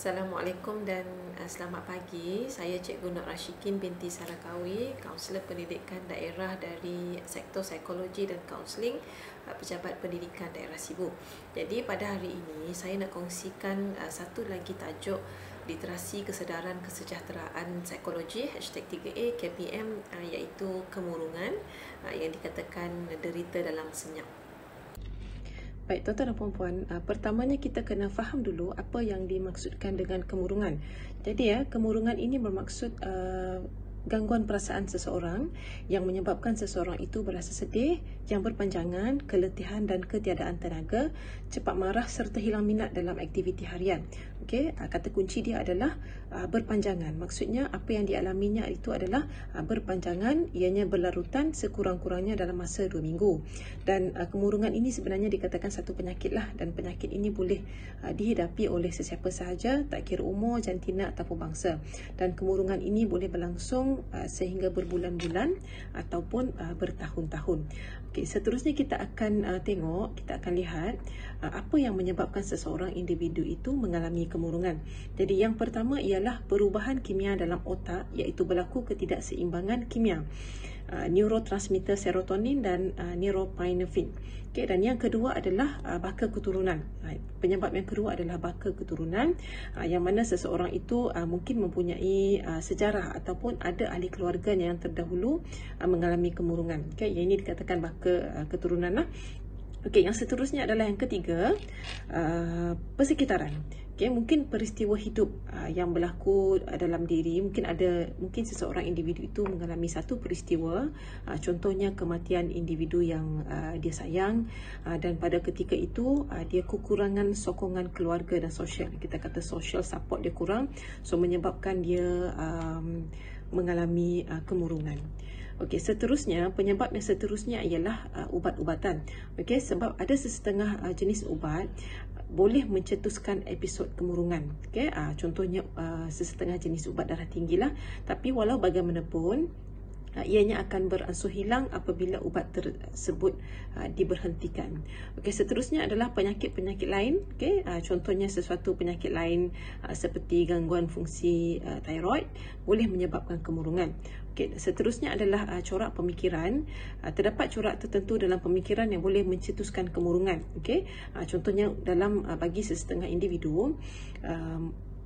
Assalamualaikum dan selamat pagi. Saya Cikgu Nur Rashikin binti Sarakawi, Kaunselor Pendidikan Daerah dari Sektor Psikologi dan Kaunseling Pejabat Pendidikan Daerah Sibu. Jadi pada hari ini saya nak kongsikan satu lagi tajuk literasi kesedaran kesejahteraan psikologi #3A KPM, iaitu kemurungan yang dikatakan derita dalam senyap. Baik, tuan-tuan dan puan-puan, pertamanya kita kena faham dulu apa yang dimaksudkan dengan kemurungan. Jadi kemurungan ini bermaksud gangguan perasaan seseorang yang menyebabkan seseorang itu berasa sedih, yang berpanjangan, keletihan dan ketiadaan tenaga, cepat marah serta hilang minat dalam aktiviti harian. Okey, kata kunci dia adalah berpanjangan. Maksudnya apa yang dialaminya itu adalah berpanjangan, ianya berlarutan sekurang-kurangnya dalam masa 2 minggu. Dan kemurungan ini sebenarnya dikatakan satu penyakit lah, dan penyakit ini boleh dihidapi oleh sesiapa sahaja, tak kira umur, jantina ataupun bangsa. Dan kemurungan ini boleh berlangsung sehingga berbulan-bulan ataupun bertahun-tahun. Okey, seterusnya kita akan kita akan lihat apa yang menyebabkan seseorang individu itu mengalami kemurungan. Jadi yang pertama ialah perubahan kimia dalam otak, iaitu berlaku ketidakseimbangan kimia neurotransmitter serotonin dan neuropinephrine. Okay, dan yang kedua adalah baka keturunan. Penyebab yang kedua adalah baka keturunan, yang mana seseorang itu mungkin mempunyai sejarah ataupun ada ahli keluarganya yang terdahulu mengalami kemurungan. Okay, yang ini dikatakan baka keturunan lah. Okey, yang seterusnya adalah yang ketiga, persekitaran. Okey, mungkin peristiwa hidup yang berlaku dalam diri, mungkin seseorang individu itu mengalami satu peristiwa, contohnya kematian individu yang dia sayang, dan pada ketika itu dia kekurangan sokongan keluarga dan sosial. Kita kata social support dia kurang, so menyebabkan dia mengalami kemurungan. Okey, seterusnya, penyebab yang seterusnya ialah ubat-ubatan. Okey, sebab ada sesetengah jenis ubat boleh mencetuskan episod kemurungan. Okey, contohnya sesetengah jenis ubat darah tinggi lah. Tapi walau bagaimanapun, ianya akan beransur hilang apabila ubat tersebut diberhentikan. Okey, seterusnya adalah penyakit-penyakit lain. Okey, contohnya sesuatu penyakit lain seperti gangguan fungsi thyroid boleh menyebabkan kemurungan. Okey, seterusnya adalah corak pemikiran. Terdapat corak tertentu dalam pemikiran yang boleh mencetuskan kemurungan. Okey, contohnya dalam bagi sesetengah individu,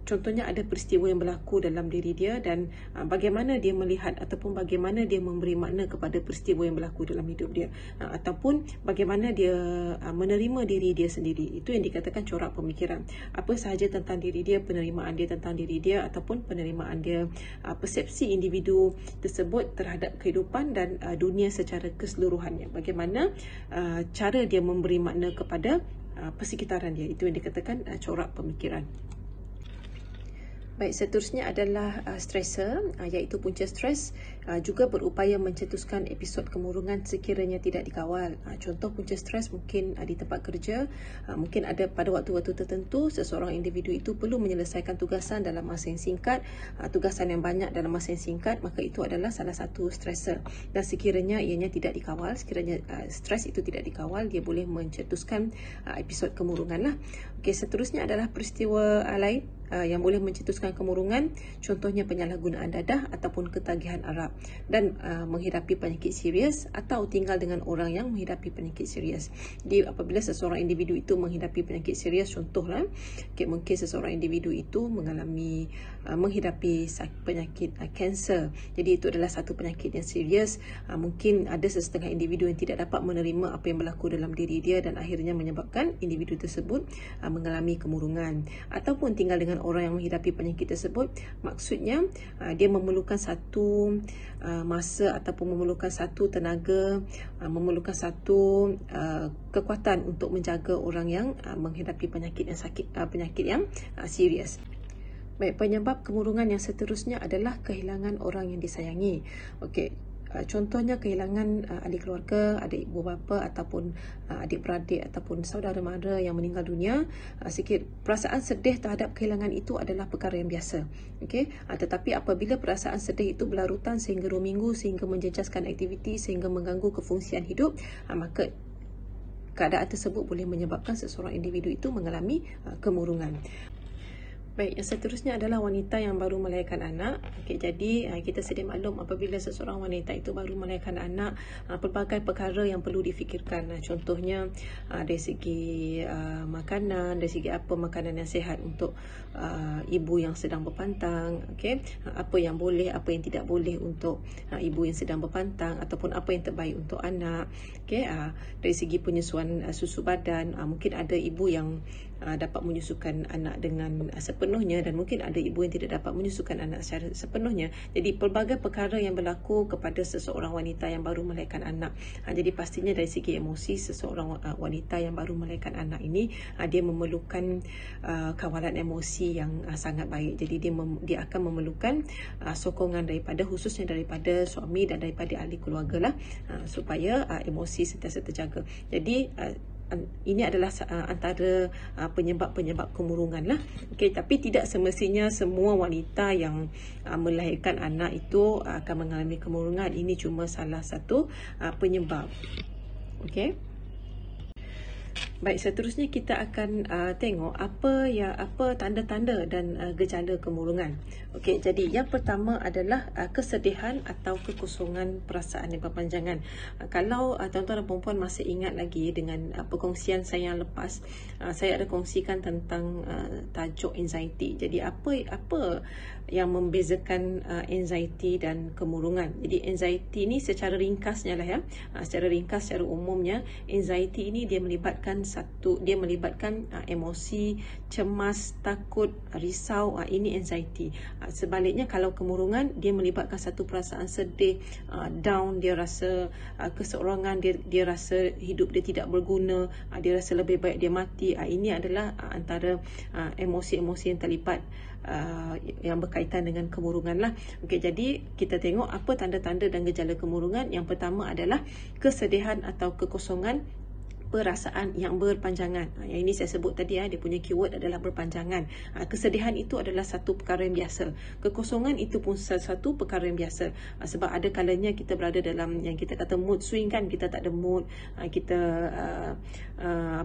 contohnya ada peristiwa yang berlaku dalam diri dia dan bagaimana dia melihat ataupun bagaimana dia memberi makna kepada peristiwa yang berlaku dalam hidup dia, ataupun bagaimana dia menerima diri dia sendiri. Itu yang dikatakan corak pemikiran. Apa sahaja tentang diri dia, penerimaan dia tentang diri dia ataupun penerimaan dia, persepsi individu tersebut terhadap kehidupan dan dunia secara keseluruhannya. Bagaimana cara dia memberi makna kepada persekitaran dia. Itu yang dikatakan corak pemikiran. Baik, seterusnya adalah stressor, iaitu punca stres juga berupaya mencetuskan episod kemurungan sekiranya tidak dikawal. Contoh punca stres mungkin di tempat kerja, mungkin ada pada waktu-waktu tertentu seseorang individu itu perlu menyelesaikan tugasan dalam masa yang singkat, tugasan yang banyak dalam masa yang singkat, maka itu adalah salah satu stressor. Dan sekiranya ianya tidak dikawal, sekiranya stres itu tidak dikawal, dia boleh mencetuskan episod kemurungan lah. Okey, seterusnya adalah peristiwa lain yang boleh mencetuskan kemurungan, contohnya penyalahgunaan dadah ataupun ketagihan arak, dan menghidapi penyakit serius atau tinggal dengan orang yang menghidapi penyakit serius. Jadi apabila seseorang individu itu menghidapi penyakit serius, contohlah mungkin seseorang individu itu menghidapi penyakit kanser. Jadi itu adalah satu penyakit yang serius. Mungkin ada sesetengah individu yang tidak dapat menerima apa yang berlaku dalam diri dia dan akhirnya menyebabkan individu tersebut mengalami kemurungan. Ataupun tinggal dengan orang yang menghidapi penyakit tersebut, maksudnya dia memerlukan satu masa ataupun memerlukan satu tenaga, memerlukan satu kekuatan untuk menjaga orang yang menghidapi penyakit yang serius. Baik, penyebab kemurungan yang seterusnya adalah kehilangan orang yang disayangi. Okey, contohnya kehilangan ahli keluarga, ada ibu bapa ataupun adik-beradik ataupun saudara mara yang meninggal dunia. Perasaan sedih terhadap kehilangan itu adalah perkara yang biasa. Okey, tetapi apabila perasaan sedih itu berlarutan sehingga 2 minggu, sehingga menjejaskan aktiviti, sehingga mengganggu kefungsian hidup, maka keadaan tersebut boleh menyebabkan seseorang individu itu mengalami kemurungan. Baik, yang seterusnya adalah wanita yang baru melahirkan anak. Okey, jadi kita sedia maklum apabila seseorang wanita itu baru melahirkan anak, pelbagai perkara yang perlu difikirkan. Contohnya dari segi makanan, dari segi apa makanan yang sihat untuk ibu yang sedang berpantang, okey, apa yang boleh, apa yang tidak boleh untuk ibu yang sedang berpantang, ataupun apa yang terbaik untuk anak. Okey, dari segi penyesuaian susu badan, mungkin ada ibu yang dapat menyusukan anak dengan sepenuhnya, dan mungkin ada ibu yang tidak dapat menyusukan anak secara sepenuhnya. Jadi pelbagai perkara yang berlaku kepada seseorang wanita yang baru melahirkan anak. Jadi pastinya dari segi emosi, seseorang wanita yang baru melahirkan anak ini dia memerlukan kawalan emosi yang sangat baik. Jadi dia akan memerlukan sokongan daripada, khususnya daripada suami dan daripada ahli keluarga lah, supaya emosi sentiasa terjaga. Jadi ini adalah antara penyebab-penyebab kemurungan lah. Okey, tapi tidak semestinya semua wanita yang melahirkan anak itu akan mengalami kemurungan. Ini cuma salah satu penyebab. Okey. Baik, seterusnya kita akan tengok apa tanda-tanda dan gejala kemurungan. Okey, jadi yang pertama adalah kesedihan atau kekosongan perasaan yang berpanjangan. Kalau tuan-tuan dan puan-puan masih ingat lagi dengan perkongsian saya yang lepas, saya ada kongsikan tentang tajuk anxiety. Jadi apa yang membezakan anxiety dan kemurungan. Jadi anxiety ni secara ringkasnya lah ya, secara ringkas, secara umumnya, anxiety ini dia melibatkan emosi cemas, takut, risau. Ini anxiety. Sebaliknya kalau kemurungan, dia melibatkan satu perasaan sedih, down, dia rasa keseorangan, dia rasa hidup dia tidak berguna, dia rasa lebih baik dia mati. Ini adalah antara emosi-emosi yang terlibat yang berkaitan dengan kemurungan lah. Okey, jadi kita tengok apa tanda-tanda dan gejala kemurungan. Yang pertama adalah kesedihan atau kekosongan perasaan yang berpanjangan. Yang ini saya sebut tadi, dia punya keyword adalah berpanjangan. Kesedihan itu adalah satu perkara yang biasa. Kekosongan itu pun satu perkara yang biasa. Sebab ada kalanya kita berada dalam yang kita kata mood swing kan, kita tak ada mood, kita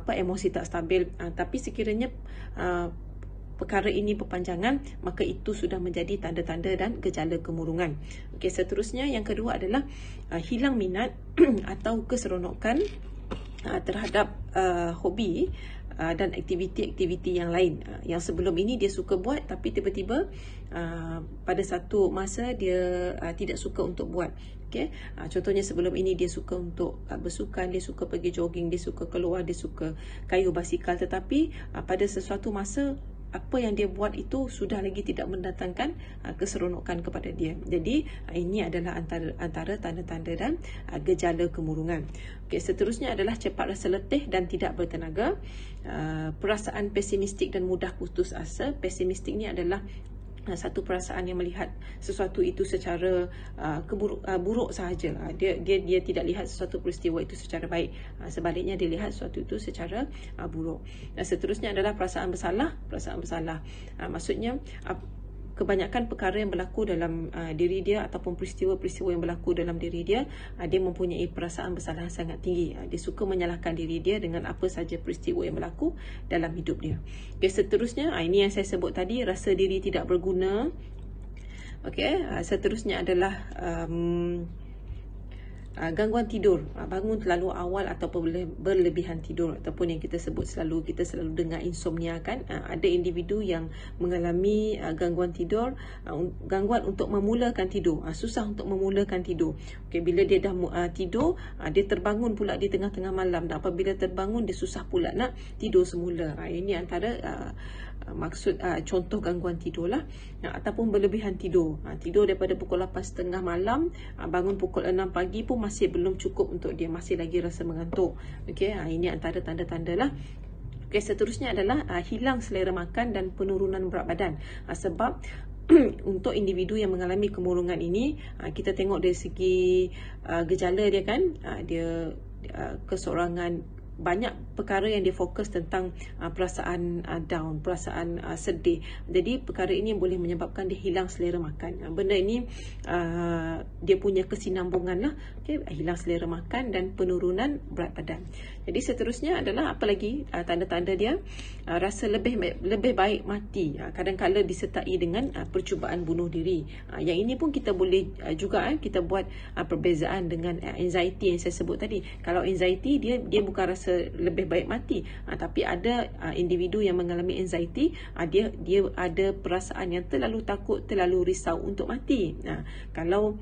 emosi tak stabil. Tapi sekiranya perkara ini berpanjangan, maka itu sudah menjadi tanda-tanda dan gejala kemurungan. Okey, seterusnya yang kedua adalah hilang minat atau keseronokan terhadap hobi dan aktiviti-aktiviti yang lain. Yang sebelum ini dia suka buat, tapi tiba-tiba pada satu masa dia tidak suka untuk buat. Okay? Contohnya sebelum ini dia suka untuk bersukan, dia suka pergi jogging, dia suka keluar, dia suka kayuh basikal, tetapi pada sesuatu masa apa yang dia buat itu sudah lagi tidak mendatangkan keseronokan kepada dia. Jadi ini adalah antara tanda-tanda dan gejala kemurungan. Okey, seterusnya adalah cepat rasa letih dan tidak bertenaga, perasaan pesimistik dan mudah putus asa. Pesimistik ni adalah satu perasaan yang melihat sesuatu itu secara buruk sahaja. Dia tidak lihat sesuatu peristiwa itu secara baik. Sebaliknya dia lihat sesuatu itu secara buruk. Dan seterusnya adalah perasaan bersalah. Maksudnya kebanyakan perkara yang berlaku dalam diri dia ataupun peristiwa-peristiwa yang berlaku dalam diri dia, dia mempunyai perasaan bersalah yang sangat tinggi. Dia suka menyalahkan diri dia dengan apa saja peristiwa yang berlaku dalam hidup dia. Okay, seterusnya, ini yang saya sebut tadi, rasa diri tidak berguna. Okay, seterusnya adalah gangguan tidur, bangun terlalu awal ataupun berlebihan tidur, ataupun yang kita selalu dengar insomnia kan. Ada individu yang mengalami gangguan tidur, gangguan untuk memulakan tidur, susah untuk memulakan tidur. Okey, bila dia dah tidur, dia terbangun pula di tengah-tengah malam, dan apabila terbangun dia susah pula nak tidur semula. Ini antara maksud contoh gangguan tidur lah. Ataupun berlebihan tidur, tidur daripada pukul 8.30 malam, bangun pukul 6 pagi pun masih belum cukup untuk dia, masih lagi rasa mengantuk. Okey, ini antara tanda-tanda lah. Okey, seterusnya adalah hilang selera makan dan penurunan berat badan. Sebab untuk individu yang mengalami kemurungan ini, kita tengok dari segi gejala dia kan, dia keseorangan, banyak perkara yang dia fokus tentang perasaan down, perasaan sedih. Jadi perkara ini boleh menyebabkan dia hilang selera makan. Benda ini dia punya kesinambungan lah, okay? Hilang selera makan dan penurunan berat badan. Jadi seterusnya adalah apa lagi tanda-tanda dia rasa lebih baik mati, kadang-kala disertai dengan percubaan bunuh diri. Yang ini pun kita boleh juga kita buat perbezaan dengan anxiety yang saya sebut tadi. Kalau anxiety dia bukan rasa lebih baik mati, tapi ada individu yang mengalami anxiety, dia ada perasaan yang terlalu takut, terlalu risau untuk mati. Kalau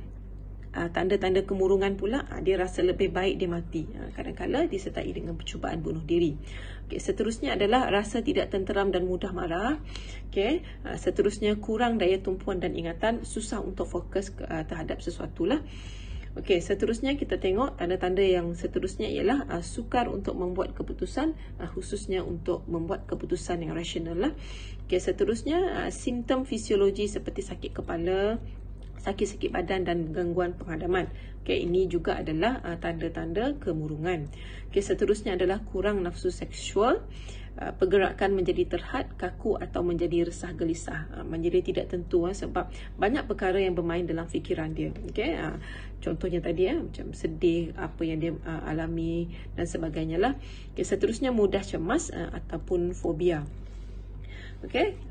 tanda-tanda kemurungan pula, dia rasa lebih baik dia mati. Kadang-kala disertai dengan percubaan bunuh diri. Okay, seterusnya adalah rasa tidak tenteram dan mudah marah. Okay, seterusnya kurang daya tumpuan dan ingatan, susah untuk fokus terhadap sesuatu lah. Okey, seterusnya kita tengok tanda-tanda yang seterusnya ialah sukar untuk membuat keputusan, khususnya untuk membuat keputusan yang rasional lah. Okey, seterusnya simptom fisiologi seperti sakit kepala, sakit-sakit badan dan gangguan penghadaman. Okey, ini juga adalah tanda-tanda kemurungan. Okey, seterusnya adalah kurang nafsu seksual, pergerakan menjadi terhad, kaku atau menjadi resah gelisah, menjadi tidak tentu sebab banyak perkara yang bermain dalam fikiran dia. Okey, contohnya tadi macam sedih, apa yang dia alami dan sebagainya lah. Okey, seterusnya mudah cemas ataupun fobia. Okey.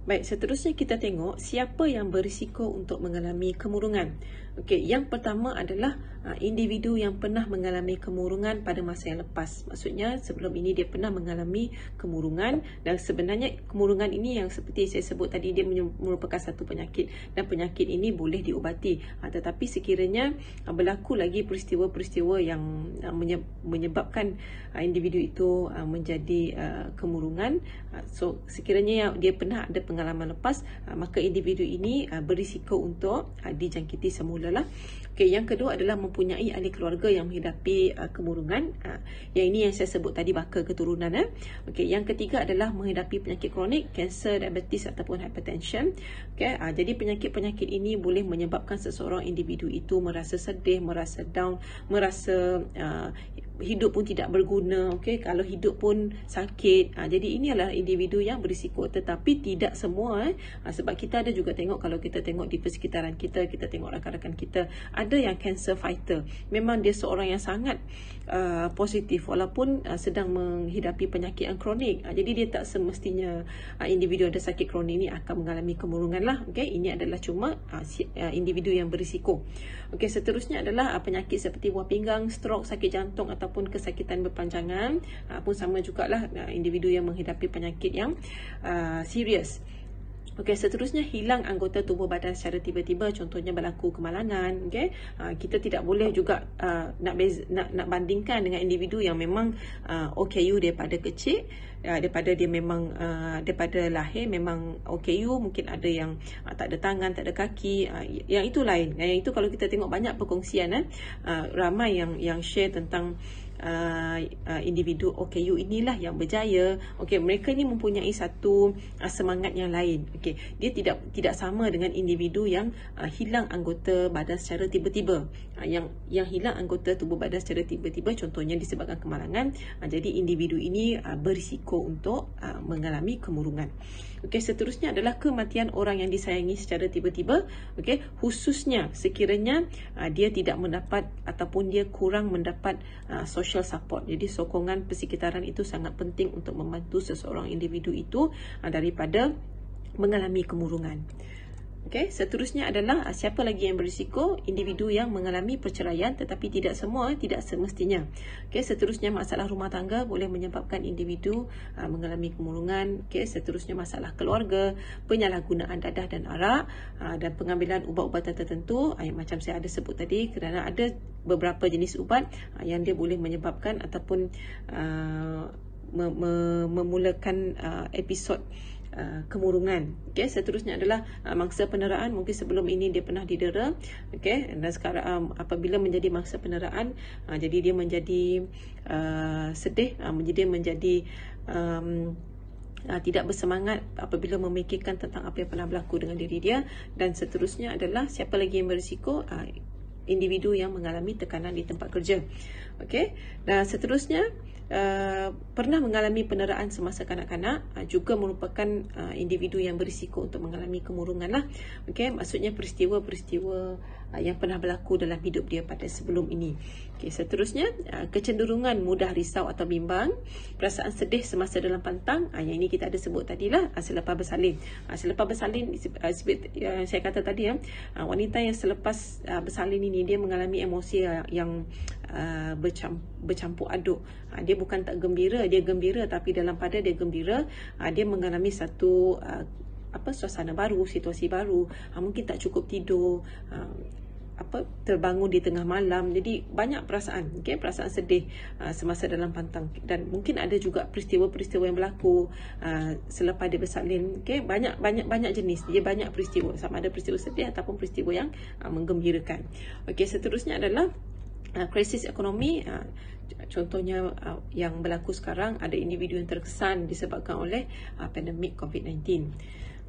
Baik, seterusnya kita tengok siapa yang berisiko untuk mengalami kemurungan. Okey, yang pertama adalah individu yang pernah mengalami kemurungan pada masa yang lepas. Maksudnya sebelum ini dia pernah mengalami kemurungan, dan sebenarnya kemurungan ini yang seperti saya sebut tadi, dia merupakan satu penyakit, dan penyakit ini boleh diubati. Tetapi sekiranya berlaku lagi peristiwa-peristiwa yang menyebabkan individu itu menjadi kemurungan, so sekiranya dia pernah ada pengalaman lepas, maka individu ini berisiko untuk dijangkiti semula lah. Okey, yang kedua adalah mempunyai ahli keluarga yang menghadapi kemurungan. Yang ini yang saya sebut tadi, baka keturunan. Okey, yang ketiga adalah menghadapi penyakit kronik, kanser, diabetes ataupun hypertension. Okey, jadi penyakit-penyakit ini boleh menyebabkan seseorang individu itu merasa sedih, merasa down, merasa hidup pun tidak berguna. Okey, kalau hidup pun sakit. Jadi ini adalah individu yang berisiko, tetapi tidak semua. Sebab kita ada juga tengok, kalau kita tengok di persekitaran kita, kita tengok rakan-rakan kita, ada yang cancer fighter. Memang dia seorang yang sangat positif walaupun sedang menghidapi penyakit yang kronik. Jadi dia tak semestinya individu ada sakit kronik ini akan mengalami kemurungan lah. Okey, ini adalah cuma individu yang berisiko. Okey, seterusnya adalah penyakit seperti buah pinggang, stroke, sakit jantung ataupun kesakitan berpanjangan, pun sama jugalah individu yang menghidapi penyakit yang serius. Okey, seterusnya hilang anggota tubuh badan secara tiba-tiba, contohnya berlaku kemalangan. Okey, kita tidak boleh juga nak bandingkan dengan individu yang memang OKU daripada kecil, daripada dia memang daripada lahir memang OKU, mungkin ada yang tak ada tangan, tak ada kaki, yang itu lain. Yang itu kalau kita tengok banyak perkongsian, ramai yang share tentang individu OKU inilah yang berjaya. Okey, mereka ni mempunyai satu semangat yang lain. Okey, dia tidak sama dengan individu yang hilang anggota badan secara tiba-tiba. Yang hilang anggota tubuh badan secara tiba-tiba contohnya disebabkan kemalangan. Jadi individu ini berisiko untuk mengalami kemurungan. Okey, seterusnya adalah kematian orang yang disayangi secara tiba-tiba. Okey, khususnya sekiranya dia tidak mendapat ataupun dia kurang mendapat social support. Jadi sokongan persekitaran itu sangat penting untuk membantu seseorang individu itu daripada mengalami kemurungan. Okey, seterusnya adalah siapa lagi yang berisiko? Individu yang mengalami perceraian, tetapi tidak semua, tidak semestinya. Okey, seterusnya masalah rumah tangga boleh menyebabkan individu mengalami kemurungan. Okey, seterusnya masalah keluarga, penyalahgunaan dadah dan arak, dan pengambilan ubat-ubatan tertentu, yang macam saya ada sebut tadi, kerana ada beberapa jenis ubat yang dia boleh menyebabkan ataupun memulakan episod kemurungan. Okey, seterusnya adalah mangsa peneraan. Mungkin sebelum ini dia pernah didera, okey, dan sekarang apabila menjadi mangsa peneraan, jadi dia menjadi sedih, menjadi tidak bersemangat apabila memikirkan tentang apa yang pernah berlaku dengan diri dia. Dan seterusnya adalah siapa lagi yang berisiko? individu yang mengalami tekanan di tempat kerja. Okey, dan seterusnya pernah mengalami pendarahan semasa kanak-kanak juga merupakan individu yang berisiko untuk mengalami kemurungan lah. Okey, maksudnya peristiwa-peristiwa yang pernah berlaku dalam hidup dia pada sebelum ini. Okey, seterusnya kecenderungan mudah risau atau bimbang, perasaan sedih semasa dalam pantang, yang ini kita ada sebut tadilah, selepas bersalin. Selepas bersalin, seperti saya kata tadi, wanita yang selepas bersalin ini dia mengalami emosi yang bercampur aduk. Dia bukan tak gembira, dia gembira, tapi dalam pada dia gembira, dia mengalami satu suasana baru, situasi baru, mungkin tak cukup tidur, terbangun di tengah malam, jadi banyak perasaan, perasaan sedih semasa dalam pantang. Dan mungkin ada juga peristiwa-peristiwa yang berlaku selepas dia bersalin. Banyak jenis, dia banyak peristiwa, sama ada peristiwa sedih ataupun peristiwa yang menggembirakan. Seterusnya adalah krisis ekonomi. Contohnya yang berlaku sekarang, ada individu yang terkesan disebabkan oleh pandemik COVID-19.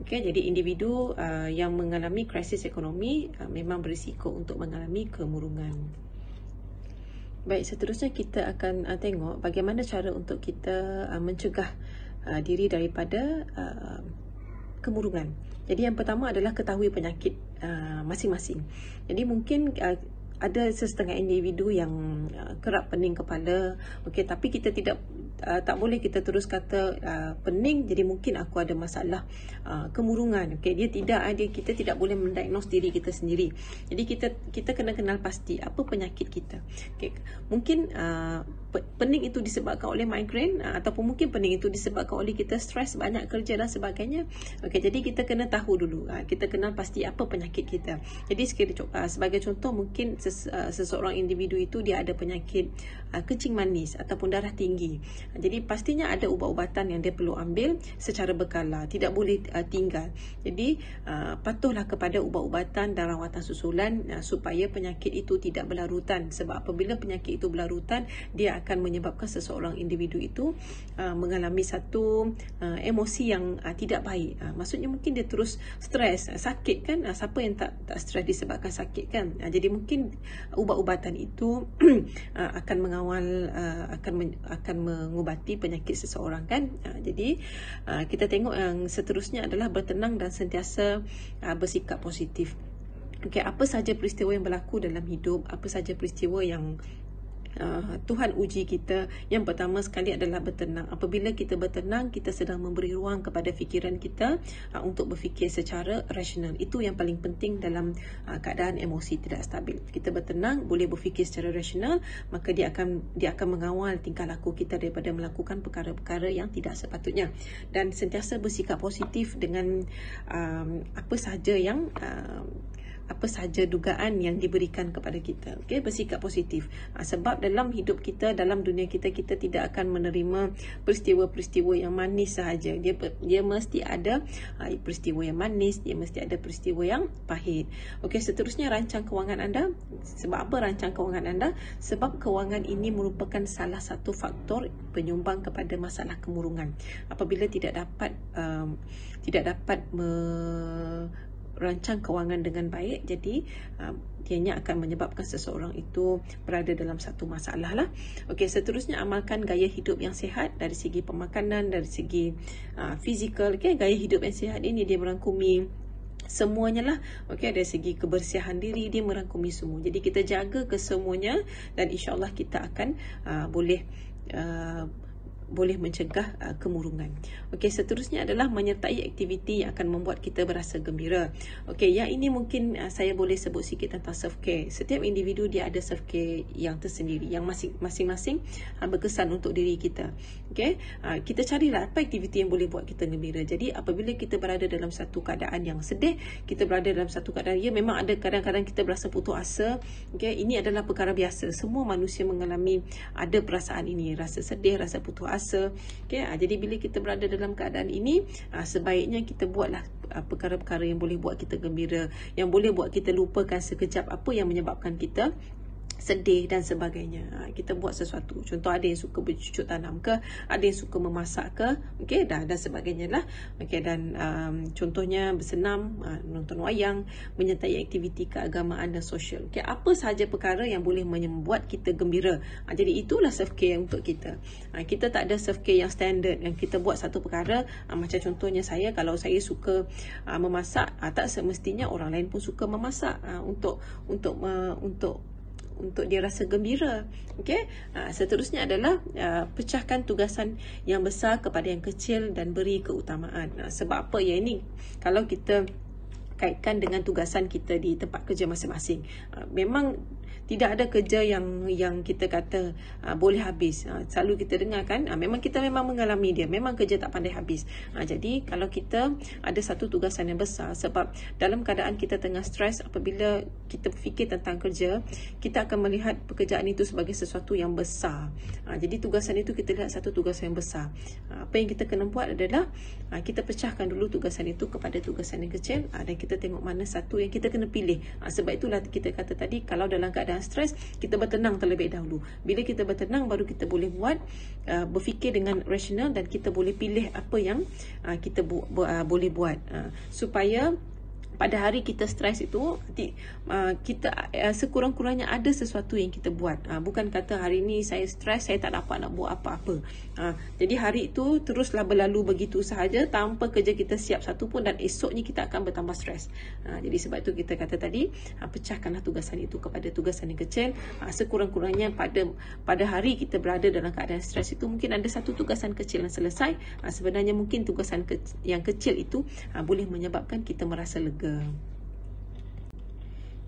Jadi individu yang mengalami krisis ekonomi memang berisiko untuk mengalami kemurungan. Baik, seterusnya kita akan tengok bagaimana cara untuk kita mencegah diri daripada kemurungan. Jadi yang pertama adalah ketahui penyakit masing-masing. Jadi mungkin ada sesetengah individu yang kerap pening kepala, tapi kita tak boleh kita terus kata pening, jadi mungkin aku ada masalah kemurungan. Kita tidak boleh mendiagnos diri kita sendiri. Jadi kita kena kenal pasti apa penyakit kita. Mungkin pening itu disebabkan oleh migraine, ataupun mungkin pening itu disebabkan oleh kita stres, banyak kerja dan sebagainya. Jadi kita kena tahu dulu, kita kenal pasti apa penyakit kita. Jadi sebagai contoh, mungkin seseorang individu itu dia ada penyakit kencing manis ataupun darah tinggi. Jadi pastinya ada ubat-ubatan yang dia perlu ambil secara berkala, tidak boleh tinggal. Jadi patuhlah kepada ubat-ubatan dan rawatan susulan supaya penyakit itu tidak berlarutan. Sebab apabila penyakit itu berlarutan, dia akan menyebabkan seseorang individu itu mengalami satu emosi yang tidak baik. Maksudnya mungkin dia terus stres, sakit kan? Siapa yang tak stres disebabkan sakit kan? Jadi mungkin ubat-ubatan itu akan mengawal, akan mengubati penyakit seseorang kan. Jadi kita tengok yang seterusnya adalah bertenang dan sentiasa bersikap positif. Apa saja peristiwa yang berlaku dalam hidup, apa saja peristiwa yang Tuhan uji kita, yang pertama sekali adalah bertenang. Apabila kita bertenang, kita sedang memberi ruang kepada fikiran kita untuk berfikir secara rasional. Itu yang paling penting dalam keadaan emosi tidak stabil. Kita bertenang, boleh berfikir secara rasional, maka dia akan mengawal tingkah laku kita daripada melakukan perkara-perkara yang tidak sepatutnya. Dan sentiasa bersikap positif dengan apa sahaja dugaan yang diberikan kepada kita. Bersikap positif. Sebab dalam hidup kita, dalam dunia kita, kita tidak akan menerima peristiwa-peristiwa yang manis sahaja. Dia mesti ada peristiwa yang manis, dia mesti ada peristiwa yang pahit. Seterusnya, rancang kewangan anda. Sebab apa rancang kewangan anda? Sebab kewangan ini merupakan salah satu faktor penyumbang kepada masalah kemurungan. Apabila tidak dapat rancang kewangan dengan baik, jadi dianya akan menyebabkan seseorang itu berada dalam satu masalah lah. Seterusnya, amalkan gaya hidup yang sihat dari segi pemakanan, dari segi fizikal. Gaya hidup yang sihat ini dia merangkumi semuanya lah. Dari segi kebersihan diri, dia merangkumi semua. Jadi kita jaga kesemuanya dan insyaAllah kita akan boleh mencegah kemurungan. Seterusnya adalah menyertai aktiviti yang akan membuat kita berasa gembira. Yang ini mungkin saya boleh sebut sikit tentang self-care. Setiap individu dia ada self-care yang tersendiri, yang masing-masing berkesan untuk diri kita. Kita carilah apa aktiviti yang boleh buat kita gembira. Jadi apabila kita berada dalam satu keadaan yang sedih, kita berada dalam satu keadaan, memang ada kadang-kadang kita berasa putus asa. Ini adalah perkara biasa. Semua manusia mengalami ada perasaan ini, rasa sedih, rasa putus asa. Jadi bila kita berada dalam keadaan ini, sebaiknya kita buatlah perkara-perkara yang boleh buat kita gembira, yang boleh buat kita lupakan sekejap apa yang menyebabkan kita sedih dan sebagainya. Kita buat sesuatu. Contoh ada yang suka bercucuk tanam ke, ada yang suka memasak ke, okey, dan sebagainya lah. Okey, dan contohnya bersenam, nonton wayang, menyertai aktiviti keagamaan dan sosial. Okey, apa sahaja perkara yang boleh membuat kita gembira. Jadi itulah self-care untuk kita. Kita tak ada self-care yang standard yang kita buat satu perkara, macam contohnya saya, kalau saya suka memasak, tak semestinya orang lain pun suka memasak untuk dia rasa gembira. Okey. Seterusnya adalah pecahkan tugasan yang besar kepada yang kecil dan beri keutamaan. Sebab apa ya ini? Kalau kita kaitkan dengan tugasan kita di tempat kerja masing-masing, memang tidak ada kerja yang kita kata boleh habis. Selalu kita dengar kan, memang kita mengalami dia, memang kerja tak pandai habis. Jadi kalau kita ada satu tugasan yang besar, sebab dalam keadaan kita tengah stres, apabila kita fikir tentang kerja, kita akan melihat pekerjaan itu sebagai sesuatu yang besar. Jadi tugasan itu kita lihat satu tugasan yang besar. Apa yang kita kena buat adalah kita pecahkan dulu tugasan itu kepada tugasan yang kecil, dan kita tengok mana satu yang kita kena pilih. Sebab itulah kita kata tadi, kalau dalam keadaan stres, kita bertenang terlebih dahulu. Bila kita bertenang, baru kita boleh buat, berfikir dengan rasional, dan kita boleh pilih apa yang kita boleh buat, supaya pada hari kita stres itu, kita sekurang-kurangnya ada sesuatu yang kita buat. Bukan kata hari ni saya stres, saya tak dapat nak buat apa-apa. Jadi hari itu teruslah berlalu begitu sahaja tanpa kerja kita siap satu pun, dan esoknya kita akan bertambah stres. Jadi sebab itu kita kata tadi, pecahkanlah tugasan itu kepada tugasan yang kecil. Sekurang-kurangnya pada hari kita berada dalam keadaan stres itu, mungkin ada satu tugasan kecil yang selesai. Sebenarnya mungkin tugasan yang kecil itu boleh menyebabkan kita merasa lega.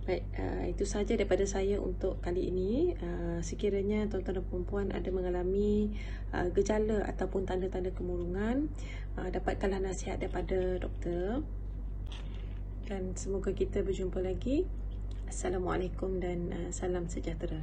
Baik, itu sahaja daripada saya untuk kali ini. Sekiranya tuan-tuan dan puan-puan ada mengalami gejala ataupun tanda-tanda kemurungan, dapatkanlah nasihat daripada doktor. Dan semoga kita berjumpa lagi. Assalamualaikum dan salam sejahtera.